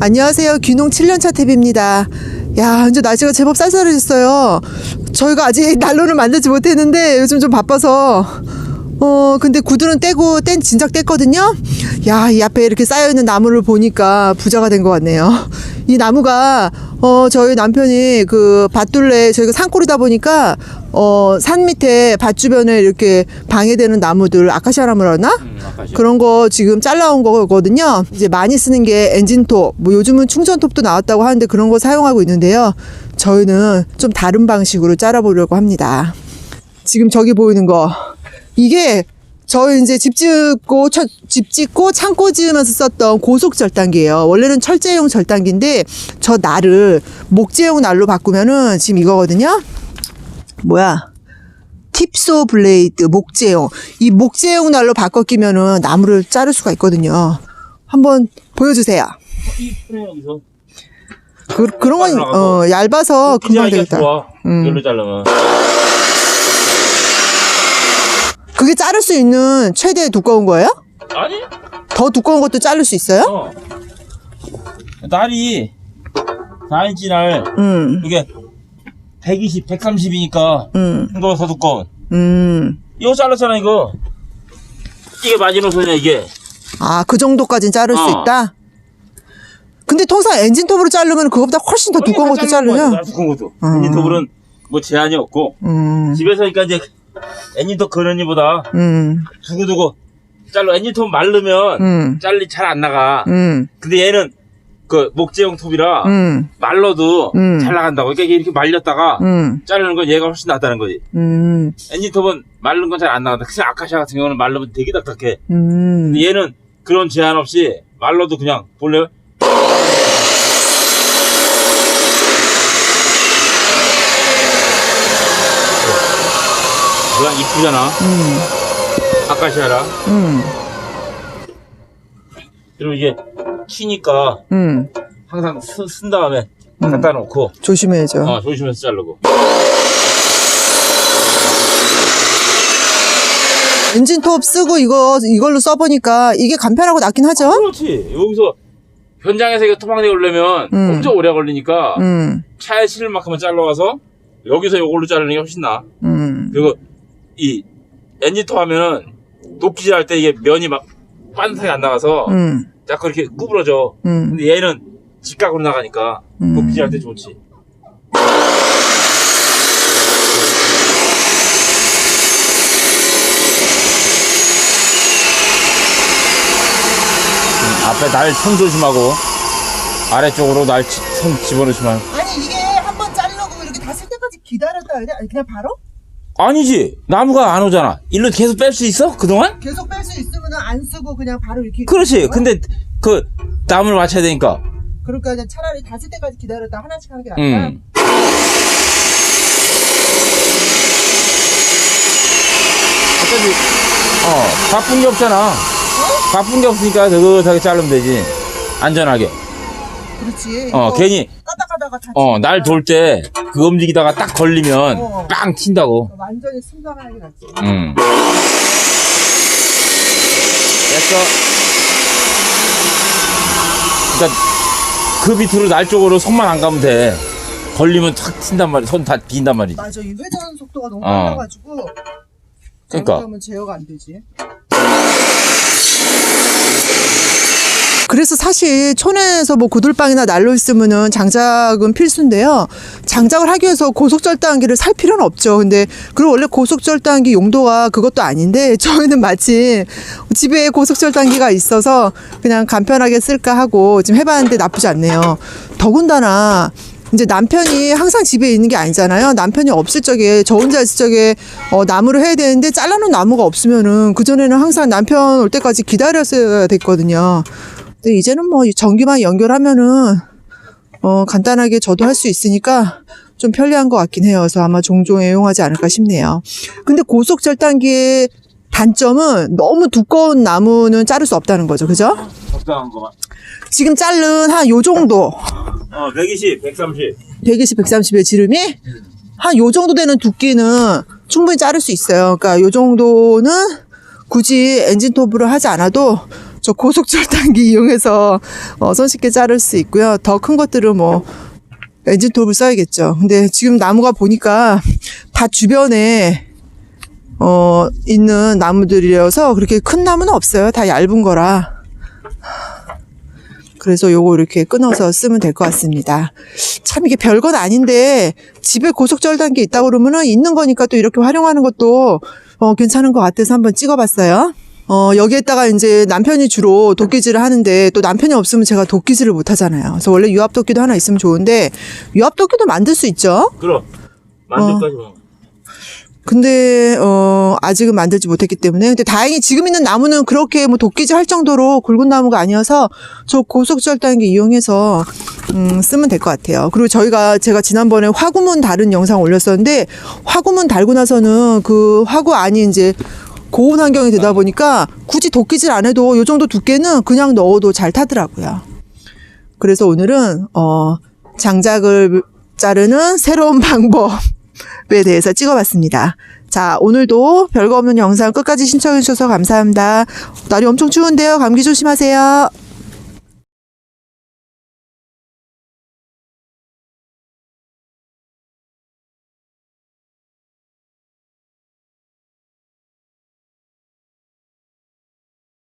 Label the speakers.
Speaker 1: 안녕하세요. 귀농 7년차 탭입니다. 야, 이제 날씨가 제법 쌀쌀해졌어요. 저희가 아직 난로를 만들지 못했는데 요즘 좀 바빠서 근데 구두는 떼고 뗀 진작 뗐거든요. 야, 이 앞에 이렇게 쌓여있는 나무를 보니까 부자가 된 것 같네요. 이 나무가 저희 남편이 그 밭둘레, 저희가 산골이다 보니까 산 밑에 밭 주변에 이렇게 방해되는 나무들, 아카시아 나무라나?
Speaker 2: 아카시아.
Speaker 1: 그런 거 지금 잘라온 거거든요. 이제 많이 쓰는 게 엔진톱, 뭐 요즘은 충전톱도 나왔다고 하는데 그런 거 사용하고 있는데요. 저희는 좀 다른 방식으로 잘라보려고 합니다. 지금 저기 보이는 거, 이게 저희 이제 집 짓고 창고 지으면서 썼던 고속 절단기예요. 원래는 철제용 절단기인데 저 날을 목재용 날로 바꾸면은 지금 이거거든요. 뭐야? 팁소 블레이드 목재용. 이 목재용 날로 바꿔 끼면은 나무를 자를 수가 있거든요. 한번 보여주세요.
Speaker 2: 여기서
Speaker 1: 그런 건 얇아서 금방 되겠다.
Speaker 2: 이걸로 자르면.
Speaker 1: 그게 자를 수 있는 최대 두꺼운 거예요?
Speaker 2: 아니?
Speaker 1: 더 두꺼운 것도 자를 수 있어요?
Speaker 2: 날이 4인치 날 이게 120, 130이니까 이거 더 두꺼운. 이거 잘랐잖아 이거. 이게 마지노선이야 이게.
Speaker 1: 아, 그 정도까지는 자를 수 있다? 근데 통상 엔진톱으로 자르면 그거보다 훨씬 더 두꺼운 것도 자르냐?
Speaker 2: 두꺼운 것도. 엔진톱으로는 뭐 제한이 없고 집에서 그러니까 이제 엔진톱 그런이보다 두고두고 잘라. 엔진톱 마르면 잘리 잘 안 나가. 근데 얘는 그 목재용 톱이라 말라도 잘 나간다고. 그러니까 이렇게 말렸다가 자르는 건 얘가 훨씬 낫다는 거지. 엔진톱은 마른 건 잘 안 나간다. 그래서 아카시아 같은 경우는 말르면 되게 딱딱해. 근데 얘는 그런 제한 없이 말라도 그냥 볼래요? 그냥 이쁘잖아. 아카시아라. 그리고 이게 치니까 항상 쓴 다음에 갖다 놓고
Speaker 1: 조심해야죠.
Speaker 2: 조심해서 자르고.
Speaker 1: 엔진톱 쓰고 이걸로 써보니까 이게 간편하고 낫긴 하죠?
Speaker 2: 그렇지. 여기서 현장에서 이거 토막내 오려면 엄청 오래 걸리니까 차에 실을 만큼만 잘라와서 여기서 이걸로 자르는 게 훨씬 나아. 그리고 이 엔진톱 하면은 녹기질 할 때 이게 면이 막 반듯하게 안 나가서 자꾸 이렇게 구부러져. 근데 얘는 직각으로 나가니까 녹기질 할 때 좋지. 앞에 날 손 조심하고 아래쪽으로 날 손 집어넣으시면.
Speaker 1: 아니, 이게 한번 자르고 이렇게 다 쓸 때까지 기다렸다 해야 돼? 아니, 그냥 바로?
Speaker 2: 아니지. 나무가 안 오잖아. 일로 계속 뺄 수 있어? 그동안?
Speaker 1: 계속 뺄 수 있으면 안 쓰고 그냥 바로 이렇게.
Speaker 2: 그렇지. 근데 그 나무를 맞춰야 되니까.
Speaker 1: 그러니까 그냥 차라리 다 쓸 때까지 기다렸다 하나씩 하는 게 낫다.
Speaker 2: 어차피 바쁜 게 없잖아. 바쁜 게 없으니까 느긋하게 자르면 되지. 안전하게.
Speaker 1: 그렇지.
Speaker 2: 괜히
Speaker 1: 까딱하다가 다
Speaker 2: 날 돌 때 그 움직이다가 딱 걸리면 빵 튄다고.
Speaker 1: 완전히 순간하게 낫지.
Speaker 2: 됐어. 그러니까 그 밑으로 날 쪽으로 손만 안 가면 돼. 걸리면 탁 튄단 말이야. 손 다 비인단 말이지.
Speaker 1: 맞아, 이 회전 속도가 너무 빨라가지고.
Speaker 2: 그러니까.
Speaker 1: 잘못하면 제어가 안 되지. 그래서 사실 촌에서 뭐 구들방이나 난로 있으면은 장작은 필수인데요. 장작을 하기 위해서 고속절단기를 살 필요는 없죠. 근데 그리고 원래 고속절단기 용도가 그것도 아닌데 저희는 마침 집에 고속절단기가 있어서 그냥 간편하게 쓸까 하고 지금 해봤는데 나쁘지 않네요. 더군다나 이제 남편이 항상 집에 있는 게 아니잖아요. 남편이 없을 적에, 저 혼자 있을 적에 나무를 해야 되는데 잘라놓은 나무가 없으면은 그전에는 항상 남편 올 때까지 기다렸어야 됐거든요. 근데 이제는 뭐 전기만 연결하면은 간단하게 저도 할 수 있으니까 좀 편리한 것 같긴 해요. 그래서 아마 종종 애용하지 않을까 싶네요. 근데 고속절단기의 단점은 너무 두꺼운 나무는 자를 수 없다는 거죠. 그죠?
Speaker 2: 적당한 거만.
Speaker 1: 지금 자른 한 요 정도
Speaker 2: 120, 130.
Speaker 1: 120, 130의 지름이 한 요 정도 되는 두께는 충분히 자를 수 있어요. 그러니까 요 정도는 굳이 엔진톱으로 하지 않아도 저 고속절단기 이용해서 손쉽게 자를 수 있고요. 더 큰 것들은 뭐 엔진톱을 써야겠죠. 근데 지금 나무가 보니까 다 주변에 있는 나무들이어서 그렇게 큰 나무는 없어요. 다 얇은 거라. 그래서 요거 이렇게 끊어서 쓰면 될 것 같습니다. 참 이게 별건 아닌데 집에 고속절단기 있다고 그러면은 있는 거니까 또 이렇게 활용하는 것도 괜찮은 것 같아서 한번 찍어봤어요. 여기에다가 이제 남편이 주로 도끼질을 하는데 또 남편이 없으면 제가 도끼질을 못 하잖아요. 그래서 원래 유압도끼도 하나 있으면 좋은데 유압도끼도 만들 수 있죠.
Speaker 2: 그럼 만들까지 뭐.
Speaker 1: 근데 아직은 만들지 못했기 때문에 근데 다행히 지금 있는 나무는 그렇게 뭐 도끼질 할 정도로 굵은 나무가 아니어서 저 고속절단기 이용해서 쓰면 될 것 같아요. 그리고 제가 지난번에 화구문 다른 영상 올렸었는데 화구문 달고 나서는 그 화구 안이 이제 고온 환경이 되다 보니까 굳이 도끼질 안 해도 요 정도 두께는 그냥 넣어도 잘 타더라고요. 그래서 오늘은 장작을 자르는 새로운 방법에 대해서 찍어봤습니다. 자, 오늘도 별거 없는 영상 끝까지 신청해 주셔서 감사합니다. 날이 엄청 추운데요. 감기 조심하세요.